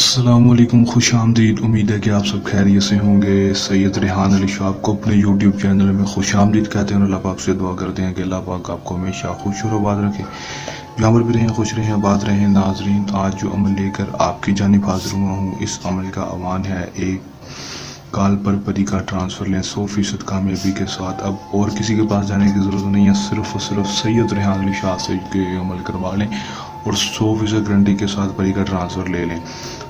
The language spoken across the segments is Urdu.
السلام علیکم، خوش آمدید۔ امید ہے کہ آپ سب خیریت سے ہوں گے۔ سید ریحان علی شاہ کو اپنے یوٹیوب چینل میں خوش آمدید کہتے ہیں اور اللہ پاک سے دعا کرتے ہیں کہ اللہ پاک آپ کو ہمیشہ خوش اور آباد رکھے، جہاں پر بھی رہیں خوش رہیں آباد رہیں۔ ناظرین، آج جو عمل لے کر آپ کی جانب حاضر ہوا ہوں، اس عمل کا عنوان ہے ایک کال پر پری کا ٹرانسفر لیں 100% کامیابی کے ساتھ۔ اب اور کسی کے پاس جانے کی ضرورت نہیں ہے، صرف اور صرف سید ریحان علی شاہ سے عمل کروا لیں اور 100% گارنٹی کے ساتھ پری کا ٹرانسفر لے لیں۔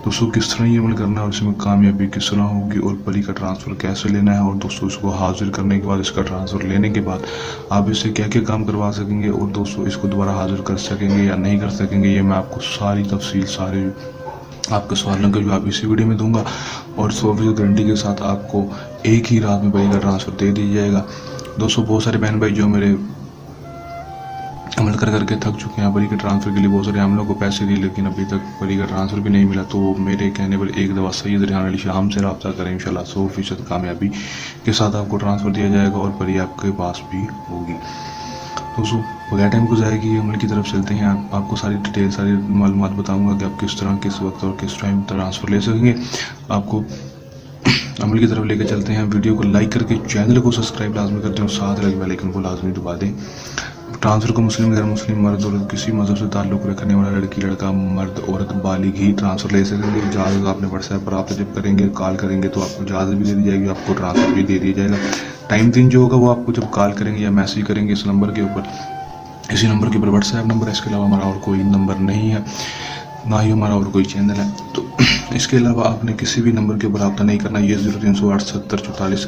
دوستوں، کس طرح یہ عمل کرنا ہے اور اس میں کامیابی کس طرح ہوگی اور پری کا ٹرانسفر کیسے لینا ہے، اور دوستوں اس کو حاضر کرنے کے بعد، اس کا ٹرانسفر لینے کے بعد آپ اس سے کیا کیا کام کروا سکیں گے، اور دوستوں اس کو دوبارہ حاضر کر سکیں گے یا نہیں کر سکیں گے، یہ میں آپ کو ساری تفصیل، سارے آپ کے سوالوں کا جواب اسی ویڈیو میں دوں گا، اور 100% گارنٹی کے ساتھ آپ کو ایک ہی رات میں پری کا ٹرانسفر دے دیا جائے گا۔ دوستوں، بہت سارے بہن بھائی جو میرے عمل کر کے تھک چکے ہیں، پری کے ٹرانسفر کے لیے بہت سارے ہم لوگ کو پیسے دیے لیکن ابھی تک پری کا ٹرانسفر بھی نہیں ملا، تو میرے کہنے پر ایک دفعہ سید ریحان علی شاہ ہم سے رابطہ کریں، انشاءاللہ 100% کامیابی کے ساتھ آپ کو ٹرانسفر دیا جائے گا اور پری آپ کے پاس بھی ہوگی۔ دوستوں، بغیر ٹائم گزارے کی عمل کی طرف چلتے ہیں۔ آپ کو ساری ڈیٹیل، ساری معلومات بتاؤں گا کہ آپ کس طرح، کس وقت اور کس ٹائم ٹرانسفر لے سکیں گے۔ آپ کو عمل کی طرف لے کے چلتے ہیں۔ ویڈیو کو لائک کر کے چینل کو سبسکرائب لازمی کر دیں اور ساتھ لگے بیل آئیکن کو لازمی دبا دیں۔ ٹرانسفر کو مسلم، غیر مسلم، مرد اور کسی مذہب سے تعلق رکھنے والا لڑکی، لڑکا، مرد، عورت، بالغ ہی ٹرانسفر لے سکیں گے۔ اجازت آپ نے واٹس ایپ پر آپ جب کریں گے، کال کریں گے تو آپ کو اجازت بھی دے دی جائے گی، آپ کو ٹرانسفر بھی دے دیا جائے گا۔ ٹائم دن جو ہوگا وہ آپ کو جب کال کریں گے یا میسیج کریں گے اس نمبر کے اوپر، اسی نمبر کے اوپر واٹس ایپ نمبر ہے، اس کے علاوہ ہمارا اور کوئی نمبر نہیں ہے، نہ ہی ہمارا اور کوئی چینل ہے۔ تو اس کے علاوہ آپ نے کسی بھی نمبر کے اوپر رابطہ نہیں کرنا۔ یہ 0308 70 44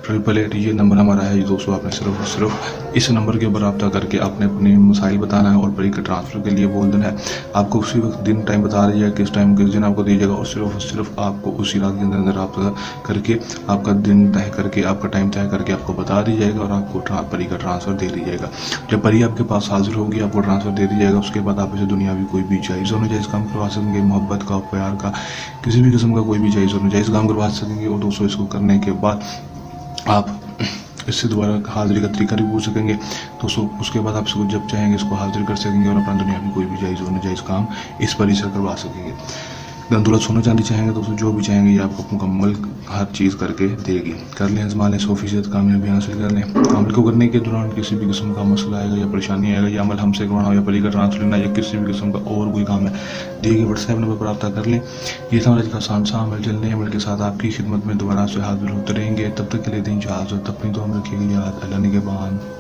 888 یہ نمبر ہمارا ہے۔ دوستوں، آپ نے صرف اور صرف اس نمبر کے اوپر رابطہ کر کے آپ نے اپنے مسائل بتانا ہے اور پری کے ٹرانسفر کے لیے بول دینا ہے۔ آپ کو اسی وقت دن ٹائم بتا دیا جائے کس ٹائم کس دن آپ کو دیا جائے گا، اور صرف آپ کو اسی رات کے اندر رابطہ کر کے آپ کا دن طے کر کے، آپ کا ٹائم طے کر کے آپ کو بتا دیا جائے گا اور آپ کو پری کا ٹرانسفر دے دیا جائے گا۔ جب پری آپ کے پاس حاضر ہوگی، آپ کو ٹرانسفر دے دیا جائے گا، اس کے بعد آپ اسے دنیاوی کوئی بھی جائز اور ناجائز کام کروا سکیں گے، محبت کا، پیار کا، کسی بھی قسم کا کوئی بھی جائز اور ناجائز کام کروا سکیں گے۔ اور دوستوں، اس کو کرنے کے بعد آپ اس سے دوبارہ حاضری کا طریقہ بھی پوچھ سکیں گے۔ دوستوں، اس کے بعد آپ اس کو جب چاہیں گے اس کو حاضر کر سکیں گے اور اپنا دنیا میں کوئی بھی جائز اور ناجائز کام اس پری سے کروا سکیں گے۔ دولت، سونا چاندی چاہیں گے دوستوں، جو بھی چاہیں گے یہ آپ کو مکمل ہر چیز کر کے دے گی۔ کر لیں، آزما لیں، 100% کامیابی حاصل کر لیں۔ عمل کو کرنے کے دوران کسی بھی قسم کا مسئلہ آئے گا یا پریشانی آئے گا، یا عمل ہم سے کروانا ہو یا پری کا ٹرانسفر لینا یا کسی بھی قسم کا اور کوئی کام ہے، دیے گئے واٹس ایپ نمبر پر رابطہ کر لیں۔ یہ تھا آج کا آسان سا عمل۔ چلنے عمل کے ساتھ آپ کی خدمت میں دوبارہ سے حاضر ہوتے رہیں گے۔ تب تک کے لیے دیں اجازت، اپنی دعا میں رکھیے گا یاد۔ اللہ نگہبان۔